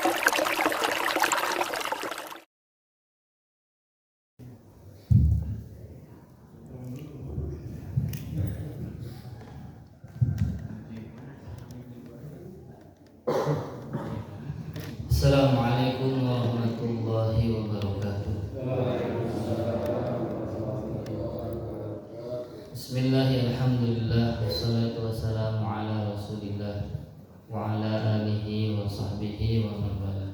Assalamualaikum warahmatullahi wabarakatuh. Bismillahirrahmanirrahim. Alhamdulillah wassalatu wassalamu ala Rasulillah wa ala alihi wa sahbihi wa man wala.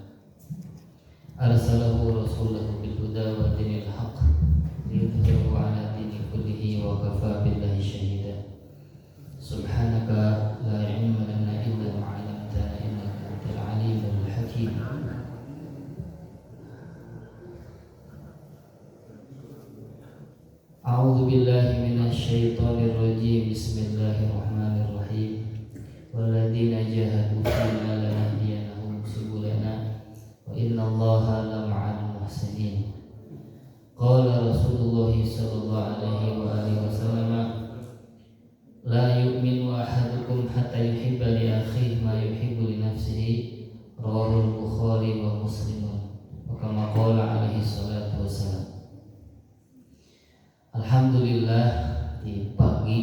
Arsalahu rasulahu bil huda wa dinil haqq liyudhhirahu ala dini kullihi wa kafa billahi shahida. Subhanaka la ilma lana illa ma 'allamtana innaka antal alimul hakim. A'udzu billahi minasy syaithanir rajim. Bismillahirrahmanirrahim. Walladzina jahadu fina lanahdiyannahum subulana wa innallaha lama'al muhsinin. Qala Rasulullah sallallahu alaihi wa alihi wasallam, la yu'minu ahadukum hatta yuhibba li akhihi ma yuhibbu li nafsihi. Rawahul Bukhari wa Muslim. Wa kama qala alaihi salatu wassalam. Alhamdulillah, di pagi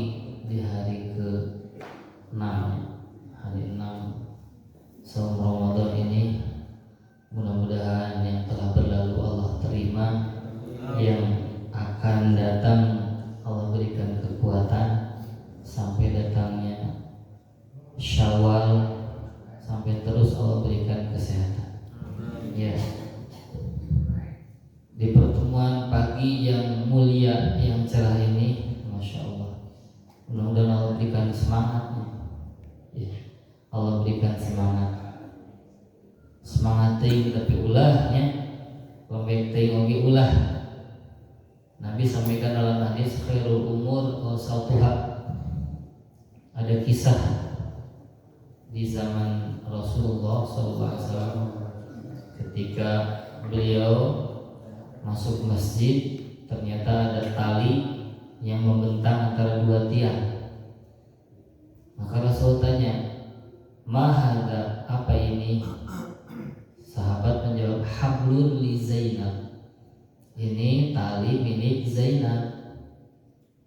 di hari ke-6, hari 6 Saum Ramadan ini, mudah-mudahan yang telah berlalu Allah terima, yang akan datang Allah berikan kekuatan sampai datangnya Syawal, sampai terus Allah berikan kesehatan. Ya. Di pertemuan pagi yang mulia, yang cerah ini, Masya Allah, mudah-mudahan Allah berikan semangatnya. Ya, Allah berikan semangat ting tapi ulahnya lombek ting oge ulah. Nabi sampaikan dalam hadis, khairul umur awsatuha. Ada kisah di zaman Rasulullah SAW ketika beliau masuk masjid, ternyata ada tali yang membentang antara dua tiang. Maka Rasul tanya, "Mahada, apa ini?" Sahabat menjawab, "Hablun li Zainab." Ini tali milik Zainab.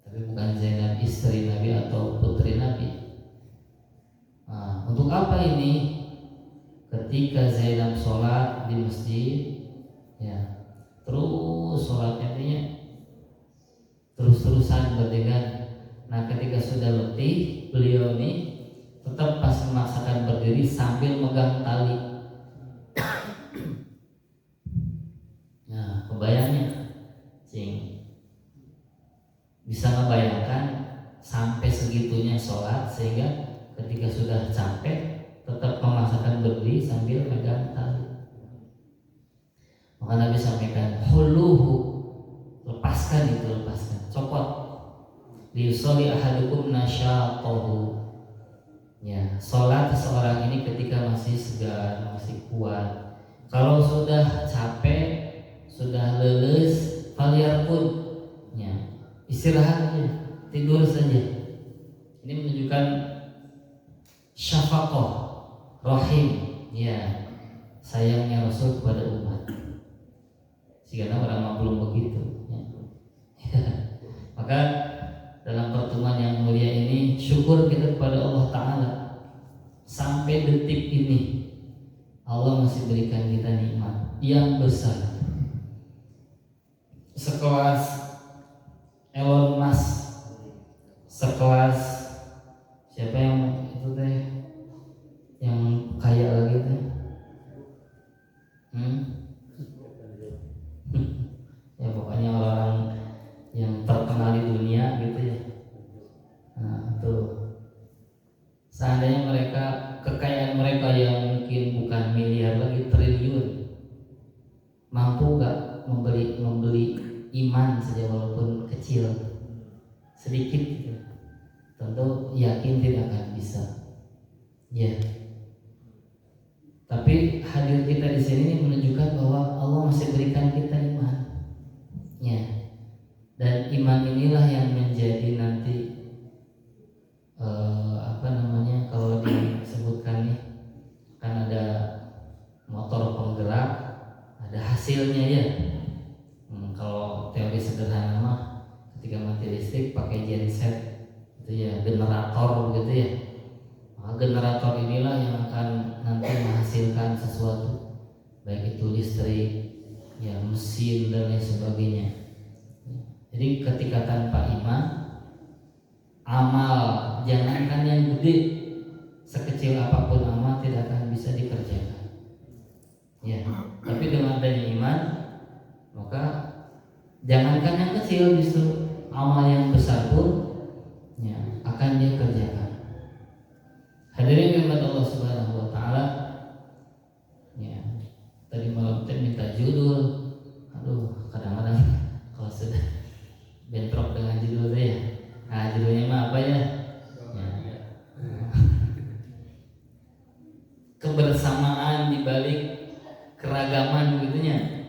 Tapi bukan Zainab istri Nabi atau putri Nabi. Nah, untuk apa ini? Ketika Zainab sholat di masjid, ya, terus sholatnya terus-terusan berdengan. Nah, ketika sudah letih, beliau ini tetap pas memaksakan berdiri sambil megang tali. Nah, kebayangnya, cing, bisa ngebayangkan sampai segitunya sholat sehingga ketika sudah capek tetap memaksakan berdiri sambil megang tali. Maka Nabi sampaikan, huluhu, lepaskan, copot. Liyusolli ahadukum nasyaqahu. Ya, sholat seseorang ini ketika masih segar, masih kuat. Kalau sudah capek, sudah leles, falyarqud, ya, istirahat aja, tidur saja. Ini menunjukkan syafaqah, rahim, ya, sayangnya Rasul kepada umat. Karena orang belum begitu, ya. Maka dalam pertemuan yang mulia ini, syukur kita kepada Allah Ta'ala. Sampai detik ini Allah masih berikan kita nikmat yang besar. Sekelas Elon Musk, sekelas siapa yang itu teh, yang kaya lagi teh, ya pokoknya orang yang terkenal di dunia gitu ya. Nah, tuh, seandainya kekayaan mereka yang mungkin bukan miliar lagi, triliun, mampu gak membeli iman saja walaupun kecil, sedikit gitu? Tentu yakin tidak akan bisa. Ya. Tapi hadir kita di sini menunjukkan bahwa Allah masih berikan kita iman. Ya. Dan iman inilah yang menjadi nanti kalau disebutkan nih, kan ada motor hasilnya ya. Kalau teori sederhana mah ketika mati listrik pakai genset itu ya, generator begitu ya. Maka generator inilah yang akan nanti menghasilkan sesuatu, baik itu listrik, ya mesin dan lain sebagainya. Jadi ketika tanpa iman, amal jangankan yang gede, sekecil apapun amal tidak akan bisa dikerjakan. Ya, tapi dengan adanya iman, maka jangankan yang kecil, justru amal yang besar pun ya akan dia kerjakan. Hadirin rahmat Allah Subhanahu wa taala. Ya, tadi malam teh minta judul. Aduh, kadang-kadang kalau sudah bentrok dengan judul ya. Nah, judulnya mah apa ya? Ya. Kebersamaan di balik keragaman begitunya.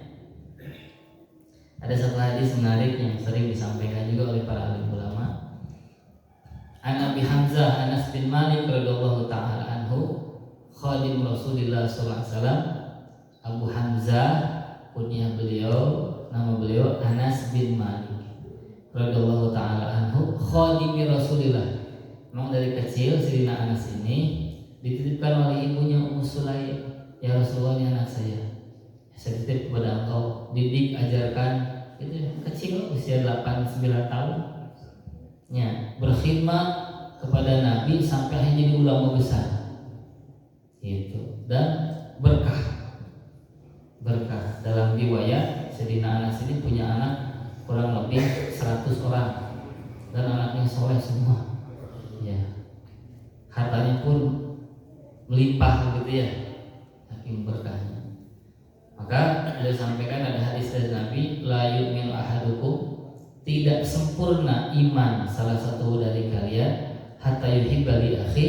Ada satu hadis menarik yang sering disampaikan juga oleh para alim ulama. An Abi Hamzah Anas bin Malik radhiyallahu taala anhu, khadim Rasulullah sallallahu alaihi wasallam. Abu Hamzah kunyah beliau, nama beliau Anas bin Malik radhiyallahu taala anhu, khadim Rasulullah. Memang dari kecil Sayyidina Anas ini dititipkan oleh ibunya Ummu Sulaim. Ya Rasulullah, ini anak saya titip kepada engkau, didik, ajarkan. Itu kecil, usia 8-9 tahun ya, berkhidmat kepada Nabi sampai akhirnya jadi ulama besar gitu. Dan berkah dalam riwayat Sayyidina Anas ini punya anak kurang lebih 100 orang dan anaknya soleh semua ya, hartanya pun melimpah gitu ya, saking berkahnya. Maka beliau sampaikan, ada hadis dari Nabi, la yu'minu ahadukum, tidak sempurna iman salah satu dari kalian, hatta yuhibba li akhi,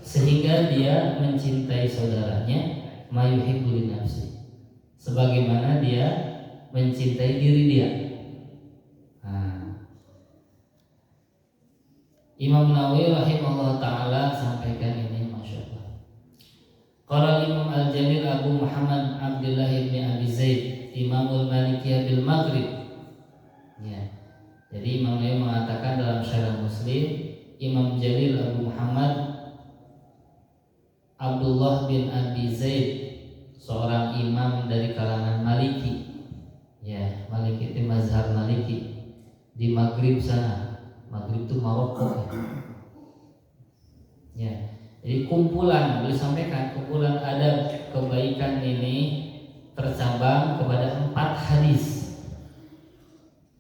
sehingga dia mencintai saudaranya, ma yuhibbu li nafsi, sebagaimana dia mencintai diri dia. Imam Nawawi rahimahullah taala sampaikan ini, masya Allah. Qala Imam Al-Jalil Abu Muhammad Abdullah bin Abi Zaid Imamul Malikiyah bil Maghrib ya. Jadi Imam Nawawi mengatakan dalam Syarah Muslim, Imam Jalil Abu Muhammad Abdullah bin Abi Zaid, seorang imam dari kalangan Maliki ya. Maliki itu mazhab Maliki di Maghrib sana. Maghrib itu Maroko ya. Jadi kumpulan, boleh sampaikan, kumpulan adab kebaikan ini tercabang kepada 4 hadis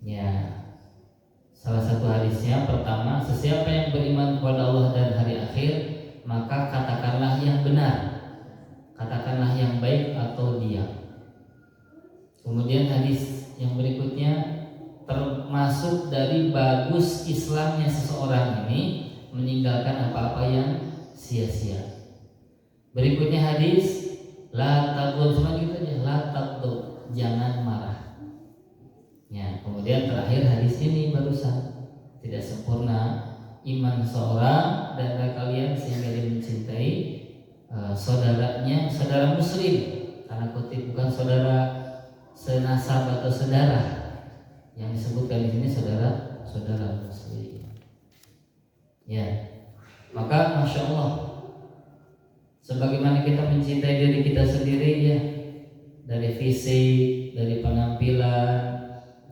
ya. Salah satu hadisnya pertama, sesiapa yang beriman kepada Allah dan hari akhir, maka katakanlah yang benar, katakanlah yang baik atau diam. Kemudian hadis yang berikutnya, termasuk dari bagus Islamnya seseorang ini meninggalkan apa-apa yang sia-sia. Berikutnya hadis, la taghdab, cuma gitu aja, la taghdab, jangan marah ya. Kemudian terakhir hadis ini barusan, tidak sempurna iman seorang dan kalian sehingga dia mencintai saudaranya, saudara muslim, karena kutip bukan saudara senasab atau saudara, yang disebutkan di sini saudara muslim ya. Maka masya Allah, sebagaimana kita mencintai diri kita sendiri ya, dari fisik, dari penampilan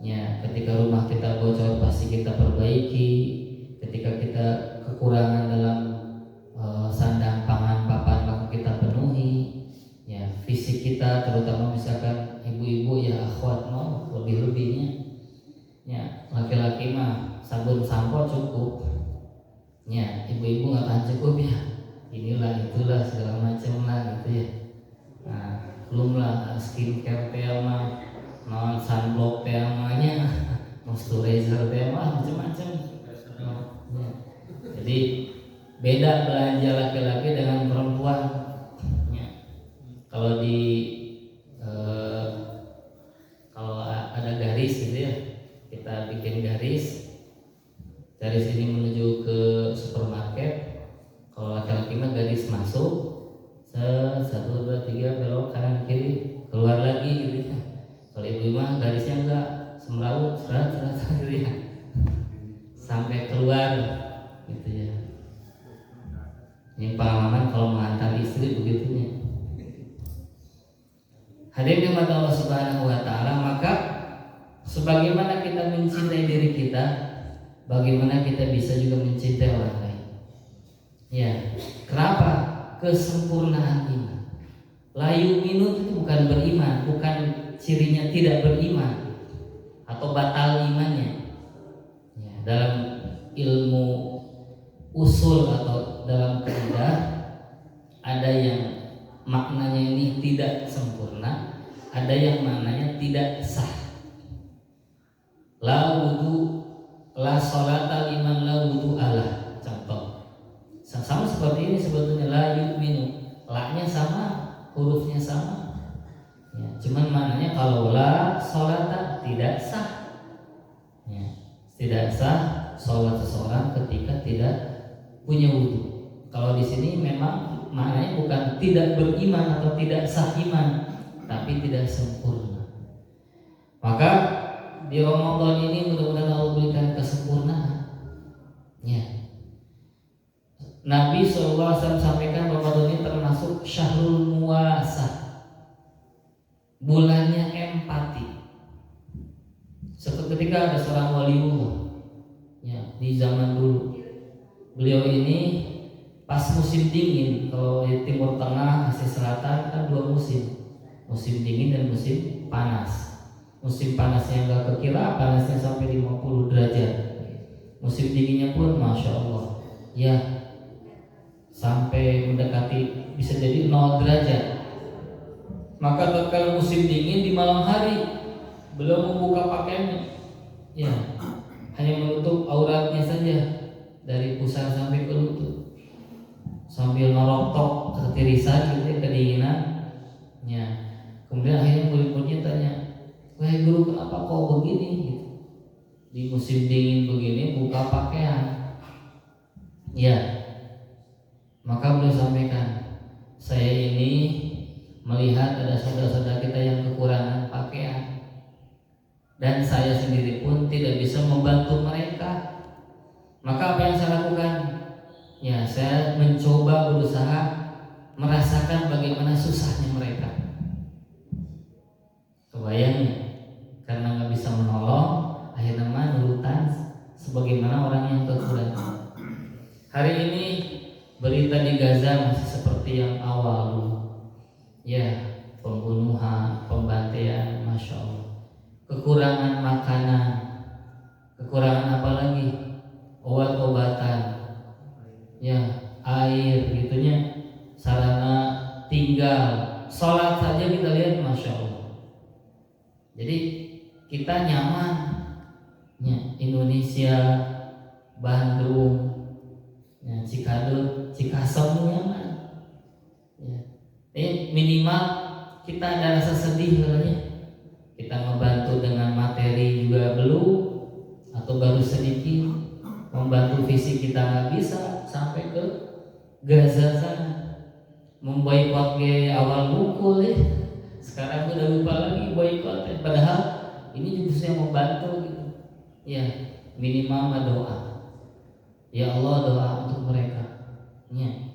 ya, ketika rumah kita bocor pasti kita perbaiki, ketika kita kekurangan dalam sandang pangan papan maka kita penuhi ya. Fisik kita, terutama misalkan ibu-ibu ya, akhwat mau lebih-lebihnya ya. Laki-laki mah sabun sampo cukup ya, ibu-ibu nggak akan cukup ya, inilah itulah segala macam lah gitu ya. Nah, belum lah skincare tema, non sunblock temanya, moisturizer tema, macam-macam. Ya. Jadi beda belanja laki-laki dengan perempuan ya. Kalau kalau ada garis gitu ya, kita bikin garis dari sini menuju ke supermarket. Kalau laki-laki mah garis masuk, 1, 2, 3 belok kanan kiri, keluar lagi gitu. Hadirin mata Allah Subhanahu wa taala, maka sebagaimana kita mencintai diri kita, bagaimana kita bisa juga mencintai orang lain. Ya, kenapa? Kesempurnaan iman. La yu'minu itu bukan beriman, bukan cirinya tidak beriman atau batal imannya. Ya, dalam ilmu usul atau dalam kaidah ada yang maknanya ini tidak sempurna, ada yang maknanya tidak sah. La wudu, la sholata liman la wudu Allah. Contoh sama seperti ini sebetulnya, la yu'minu, la-nya sama, hurufnya sama ya, cuman maknanya kalau la sholata tidak sah ya, tidak sah sholat seseorang ketika tidak punya wudu. Kalau di sini memang maknanya bukan tidak beriman atau tidak sah iman, tapi tidak sempurna. Maka di Ramadan ini mudah-mudahan Allah berikan kesempurnaan. Ya. Nabi SAW sampaikan Ramadan ini termasuk syahrul muasah, bulannya empati. Suatu ketika ada seorang waliullah ya, di zaman dulu. Beliau ini pas musim dingin, kalau di Timur Tengah, Asia Selatan kan dua musim, musim dingin dan musim panas. Musim panasnya enggak kekira, panasnya sampai 50 derajat. Musim dinginnya pun Masya Allah ya, sampai mendekati bisa jadi 0 derajat. Maka tatkala musim dingin di malam hari, beliau membuka pakaiannya ya, hanya menutup auratnya saja dari pusar sampai ke lutut, sambil merotok ketirisan gitu ya, kedinginan ya. Kemudian akhirnya murid-muridnya tanya, wahai guru, kenapa kok begini gitu, di musim dingin begini buka pakaian ya. Maka beliau sampaikan, saya ini melihat ada saudara-saudara kita yang kekurangan pakaian, dan saya sendiri pun tidak bisa membantu mereka. Maka apa yang saya lakukan? Ya, saya mencoba berusaha merasakan bagaimana susahnya mereka. Kebayang ya? Karena nggak bisa menolong, akhirnya nurutan sebagaimana orang yang kekurangan. Hari ini berita di Gaza masih seperti yang awal dulu. Ya, pembunuhan, pembantaian, Masya Allah. Kekurangan makanan, kekurangan apa lagi? Obat-obatan, ya, air, gitunya, sarana tinggal, sholat saja kita lihat, Masya Allah. Jadi kita nyaman, ya, Indonesia, Bandung, ya, Cikadut, Cikasem nyaman. Ya. Minimal kita ada rasa sedih katanya. Kita membantu dengan materi juga belum, atau baru sedikit. Membantu fisik kita nggak bisa sampai ke Gaza sana. Memboikot ke awal mukul ya. Sekarang udah lupa lagi boikot ya. Padahal ini justru yang membantu gitu. Ya, minimal doa. Ya Allah, doa untuk mereka. Ya.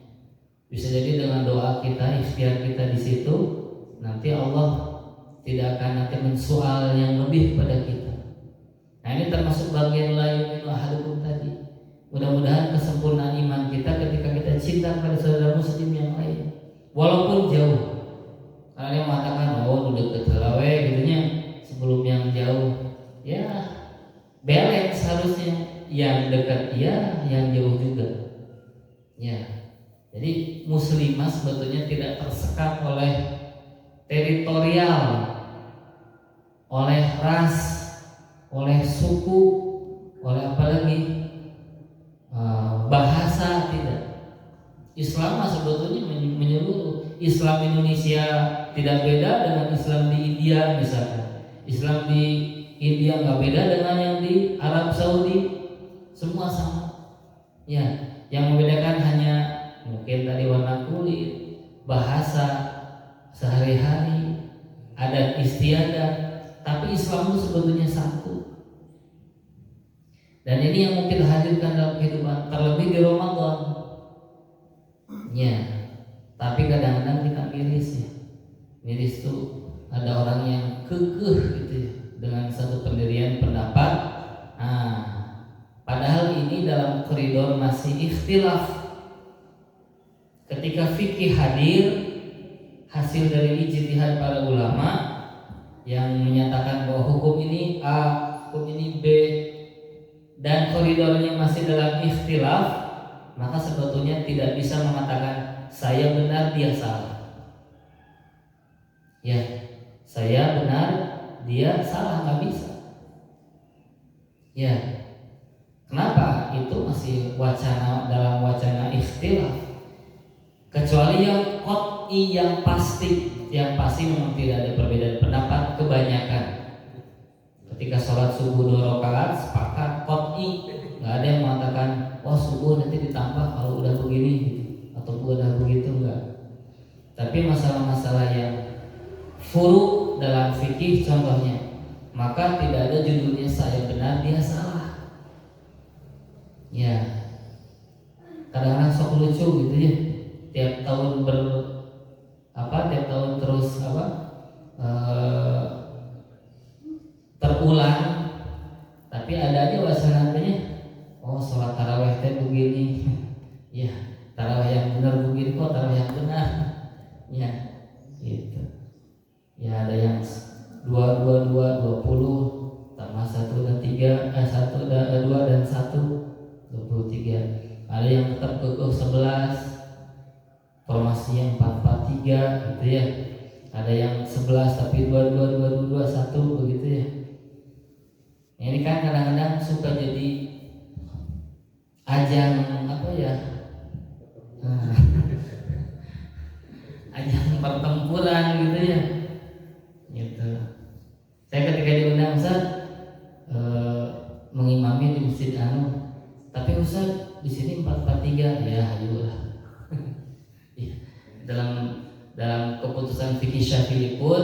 Bisa jadi dengan doa kita, ikhtiar kita di situ, nanti Allah tidak akan nanti mensoal yang lebih pada kita. Nah, ini termasuk bagian lain itu ahadukum tadi. Mudah-mudahan kesempurnaan iman kita ketika kita cinta pada saudara muslim yang lain, walaupun jauh. Karena dia mengatakan, oh udah deket lawe gitunya, sebelum yang jauh. Ya, balance harusnya, yang dekat ya, yang jauh juga. Ya. Jadi muslimah sebetulnya tidak tersekat oleh teritorial, oleh ras, oleh suku, oleh apa lagi, bahasa, tidak. Islam sebetulnya menyeluruh. Islam Indonesia tidak beda dengan Islam di India misalkan. Islam di India nggak beda dengan yang di Arab Saudi, semua sama. Ya, yang membedakan hanya mungkin tadi warna kulit, bahasa, sehari-hari, adat istiadat, tapi Islam itu sebetulnya satu. Dan ini yang mungkin hadirkan dalam kehidupan, terlebih di Ramadan. Ya, tapi kadang-kadang kita miris ya. Miris tuh ada orang yang kekeh gitu ya, dengan satu pendirian pendapat. Nah, padahal ini dalam koridor masih ikhtilaf. Ketika fikih hadir, hasil dari ijtihad para ulama yang menyatakan bahwa hukum ini A, hukum ini B, dan koridornya masih dalam ikhtilaf, maka sebetulnya tidak bisa mengatakan saya benar dia salah. Ya, saya benar dia salah, nggak bisa. Ya, kenapa? Itu masih wacana, dalam wacana ikhtilaf. Kecuali yang qat'i, yang pasti memang tidak ada perbedaan pendapat kebanyakan. Ketika sholat subuh 2 rakaat sepakat qat'i, nggak ada yang mengatakan oh subuh nanti ditambah kalau udah begini gitu, atau udah begitu, enggak. Tapi masalah-masalah yang furu dalam fikih contohnya, maka tidak ada judulnya saya benar dia salah. Ya, kadang-kadang sok lucu gitu ya. Tiap tahun tiap tahun terus terulang, tapi ada aja wacananya, oh sholat tarawih teh begini, ya tarawih yang benar begini, kok tarawih yang benar, ya gitu, ya ada yang 20 tambah 1 dan 3, 1 dan 2 dan 1 23, ada yang tetap kekeh 11, formasinya 4-4-3 gitu ya. Ada yang 11 tapi 2-2-2-2-1 begitu ya. Ini kan kadang-kadang suka jadi ajang ajang pertempuran gitu ya. Gitu. Saya ketika diundang Ustaz mengimami di masjid tapi Ustaz di sini 4-4-3 ya, ayolah. Dalam keputusan fikih Syafi'i pun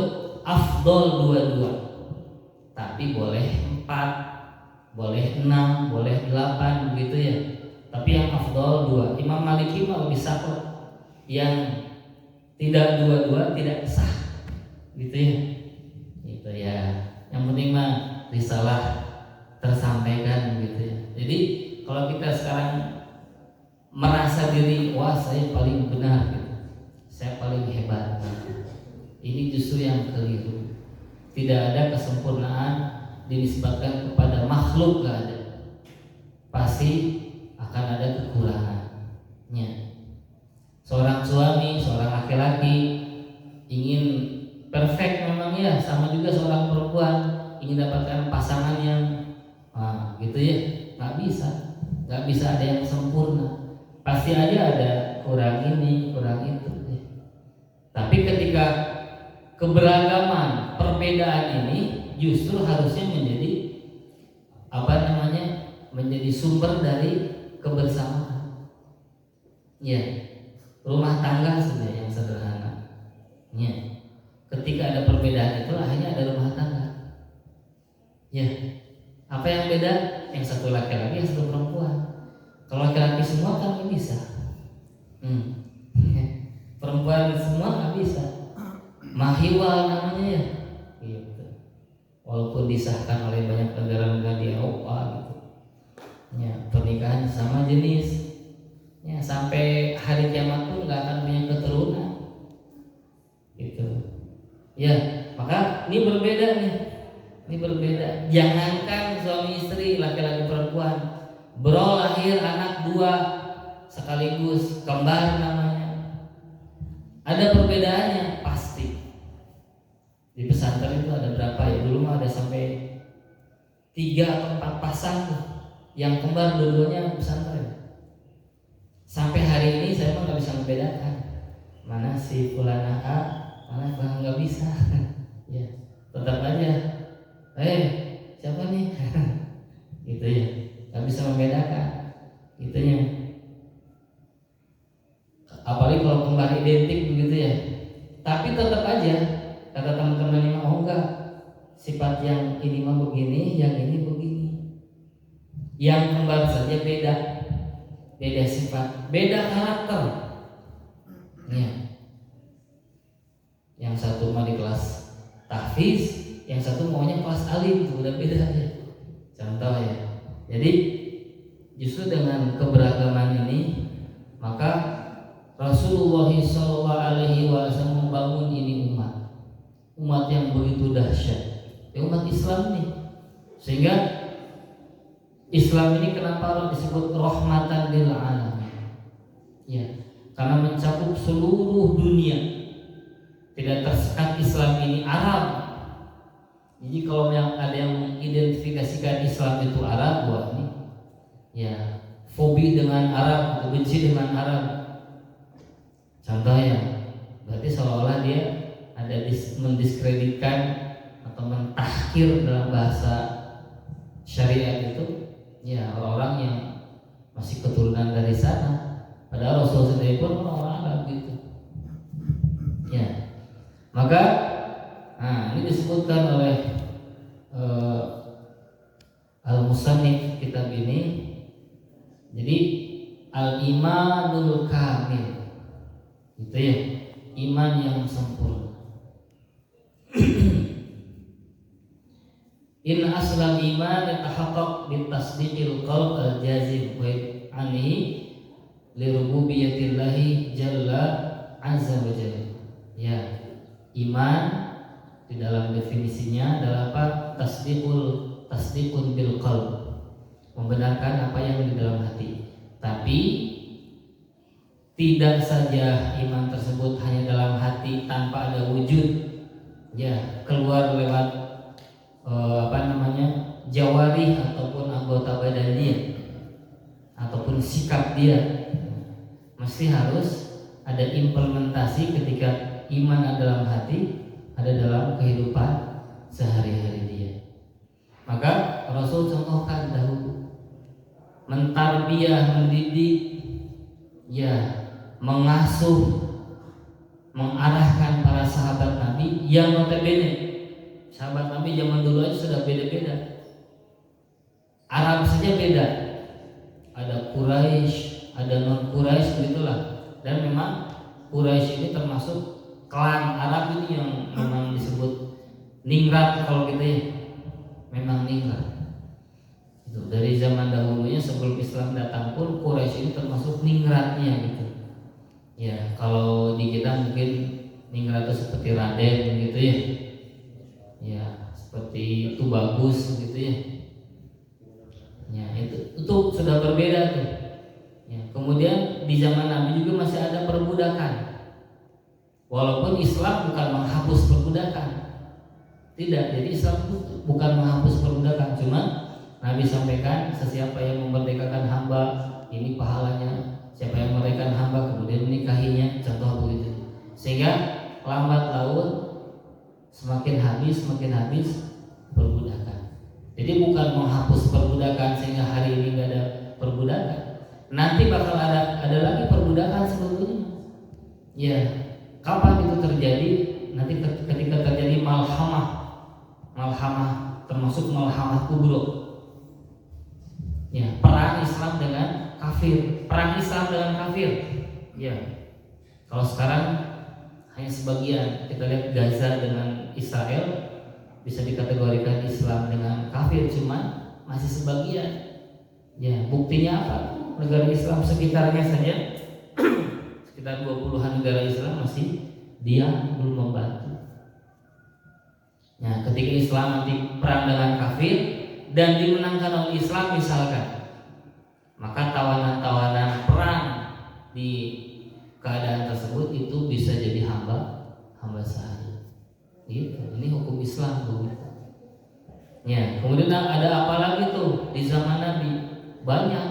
afdol 2-2, tapi boleh 4, boleh 6, boleh 8 begitu ya. Tapi yang afdol 2. Imam Maliki mah lebih sakot, yang tidak 2-2 tidak sah gitu ya. Gitu ya. Yang penting mah risalah tersampaikan gitu ya. Jadi kalau kita sekarang merasa diri wah saya paling benar gitu, saya paling hebat, ini justru yang keliru. Tidak ada kesempurnaan dinisbatkan kepada makhluk, gak ada. Pasti akan ada kekurangannya. Seorang suami, seorang laki-laki ingin perfect memang ya, sama juga seorang perempuan ingin dapatkan pasangan yang gitu ya, nggak bisa ada yang sempurna. Pasti aja ada kurang ini, kurang itu. Tapi ketika keberagaman, perbedaan ini justru harusnya menjadi menjadi sumber dari kebersamaan. Ya, rumah tangga sebenarnya yang sederhana. Ya, ketika ada perbedaan itu akhirnya ada rumah tangga. Ya, apa yang beda? Yang satu laki-laki, yang satu perempuan. Kalau laki-laki semua kan nggak bisa, perempuan semua nggak bisa. Mahiwal namanya ya, gitu. Walaupun disahkan oleh banyak negara-negara di Eropa gitu, ya pernikahan sama jenis, ya sampai hari kiamat pun nggak akan punya keturunan, gitu. Ya, maka ini berbeda nih, ini berbeda. Jangankan suami istri, laki-laki perempuan. Bro lahir anak 2 sekaligus, kembar namanya. Ada perbedaannya pasti. Di pesantren itu ada berapa ya? Dulu mah ada sampai 3 atau 4 pasang yang kembar dua-duanya pesantren. Sampai hari ini saya mah nggak bisa membedakan mana si fulana A, mana fulana nggak bisa. Ya, tetap aja. Siapa nih? Gitu ya. Gak bisa membedakan gitunya. Apalagi kalau kembar identik begitu ya. Tapi tetap aja kata teman-teman ini enggak, sifat yang ini mah begini, yang ini begini. Yang kembar saja beda sifat, beda karakter. Ya. Yang satu mah di kelas tahfiz, yang satu maunya kelas alim, itu udah beda ya. Contoh ya. Jadi justru dengan keberagaman ini maka Rasulullah SAW membangun ini umat yang begitu dahsyat, umat Islam nih. Sehingga Islam ini kenapa disebut rahmatan lil alamin? Ya, karena mencakup seluruh dunia. Tidak tersekat Islam ini Arab. Jadi kalau yang ada yang mengidentifikasikan Islam itu Arab, wah ini ya fobi dengan Arab, benci dengan Arab. Contohnya, berarti seolah-olah dia ada mendiskreditkan atau mentahkir dalam bahasa syariat itu, ya orang-orang yang masih keturunan dari sana. Padahal Rasulullah sendiri pun orang Arab gitu. Ya. Maka ini disebutkan oleh Al-Musannif kitab ini. Jadi al-imanul kamil itu ya, iman yang sempurna. In aslal iman yatahaqqaq bitasdiqil qalb al-jazim wa anhi li rububiyyatillahi jalla azza wa jalla. Ya, iman di dalam definisinya adalah apa? Tasdiqun bil qalb, membenarkan apa yang di dalam hati. Tapi tidak saja iman tersebut hanya dalam hati tanpa ada wujud, ya keluar lewat jawarih ataupun anggota badan dia ataupun sikap dia. Mesti harus ada implementasi ketika iman ada dalam hati, ada dalam kehidupan sehari-hari dia. Maka Rasul contohkan dahulu mentarbiyah, mendidik, ya mengasuh, mengarahkan para sahabat Nabi yang notabene sahabat Nabi zaman dulu aja sudah beda-beda. Arab saja beda. Ada Quraisy, ada non Quraisy begitulah. Dan memang Quraisy ini termasuk klan Arab ini yang memang disebut ningrat kalau gitu ya. Memang ningrat. Itu dari zaman dahulunya sebelum Islam datang pun Quraisy ini termasuk ningratnya gitu. Ya, kalau di kita mungkin ningrat itu seperti Raden gitu ya. Ya, seperti itu bagus gitu ya. Ya, itu sudah berbeda tuh. Ya, kemudian di zaman Nabi juga masih ada perbudakan. Walaupun Islam bukan menghapus perbudakan. Tidak, jadi Islam bukan menghapus perbudakan, cuma Nabi sampaikan sesiapa yang memerdekakan hamba ini pahalanya, siapa yang memerdekakan hamba kemudian menikahinya, contoh begitu. Sehingga lambat laun semakin habis perbudakan. Jadi bukan menghapus perbudakan sehingga hari ini nggak ada perbudakan. Nanti bakal ada lagi perbudakan sebetulnya. Ya, kapan itu terjadi? Nanti ketika terjadi malhamah termasuk malhamah kubro. Ya, perang Islam dengan kafir, perang Islam dengan kafir. Ya, kalau sekarang hanya sebagian, kita lihat Gaza dengan Israel bisa dikategorikan Islam dengan kafir, cuma masih sebagian. Ya, buktinya apa? Negara Islam sekitarnya saja sekitar 20-an negara Islam masih diam, belum membantu. Nah, ketika Islam nanti perang dengan kafir dan dimenangkan oleh Islam misalkan, maka tawanan-tawanan perang di keadaan tersebut itu bisa jadi hamba sahaya. Gitu. Ini hukum Islam begitu. Ya, kemudian ada apa lagi tuh di zaman Nabi? Banyak.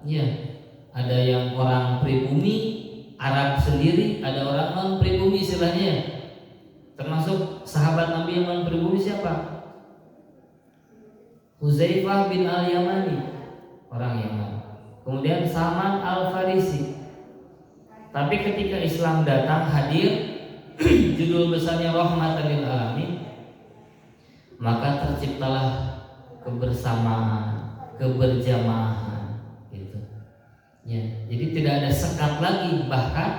Ya, ada yang orang pribumi Arab sendiri, ada orang non pribumi istilahnya. Termasuk sahabat Nabi yang non pribumi siapa? Huzaifah bin Al-Yamani, orang Yaman. Kemudian Salman Al-Farisi. Tapi ketika Islam datang hadir, judul besarnya rahmatan lil alamin, maka terciptalah kebersamaan, keberjamaah gitu. Ya, jadi tidak ada sekat lagi, bahkan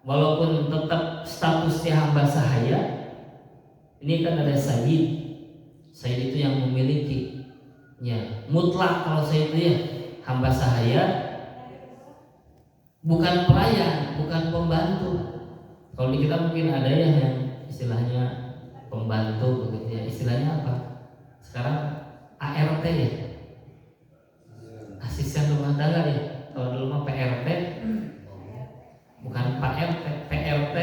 walaupun tetap statusnya hamba sahaya, Ini kan ada sayyid. Sayyid itu yang memiliki, ya mutlak. Kalau sayyid itu ya hamba sahaya, bukan pelayan, bukan pembantu. Kalau di kita mungkin ada ya yang istilahnya pembantu begitu ya. Istilahnya apa? Sekarang ART ya, asisten rumah tangga ya. Kalau dulu mah PRT, bukan Pak RT, PRT.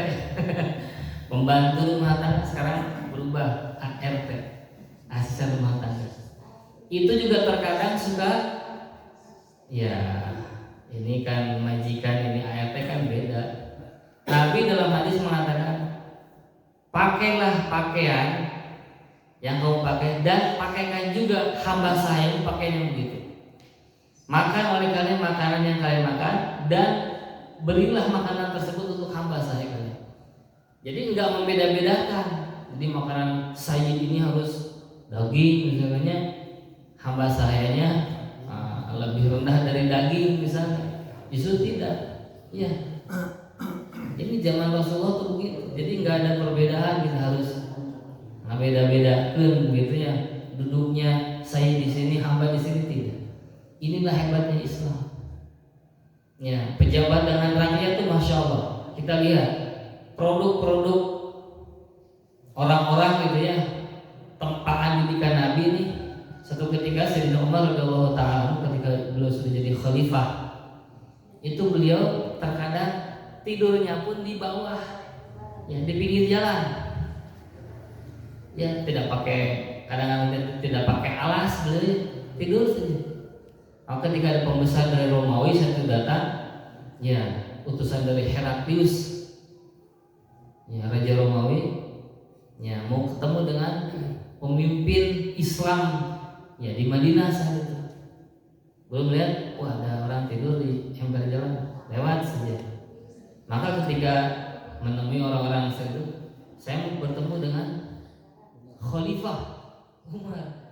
Pembantu rumah tangga. Sekarang berubah ART, asisten rumah tangga. Itu juga terkadang suka, ya ini kan majikan, ini ART kan beda. Nabi dalam hadis mengatakan, pakailah pakaian yang kau pakai dan pakaikan juga hamba saya yang pakai yang begitu. Makan oleh kalian makanan yang kalian makan dan berilah makanan tersebut untuk hamba saya kalian. Jadi enggak membeda-bedakan. Jadi makanan sayyid ini harus daging misalnya, hamba sayanya lebih rendah dari daging misalnya. Justru tidak. Ya. Ini zaman Rasulullah tuh begitu. Jadi enggak ada perbedaan, kita harus beda-bedakan begitu ya. Duduknya sayyid di sini, hamba di sini, tidak. Inilah hebatnya Islam. Ya, pejabat dengan rakyat itu masya Allah. Kita lihat produk-produk orang-orang gitu ya, tempaan didikan Nabi ini. Satu ketika Sayyidina Umar radhiyallahu ta'ala ketika beliau sudah jadi khalifah, itu beliau terkadang tidurnya pun di bawah, ya di pinggir jalan. Ya tidak pakai, kadang-kadang tidak pakai alas, beliau tidur saja. Maka ketika ada pembesar dari Romawi satu datang, ya utusan dari Heraklius, ya raja Romawi, ya mau ketemu dengan pemimpin Islam, ya di Madinah saat itu. Belum lihat, wah ada orang tidur di ember jalan, lewat saja. Maka ketika menemui orang-orang itu, saya mau bertemu dengan Khalifah Umar.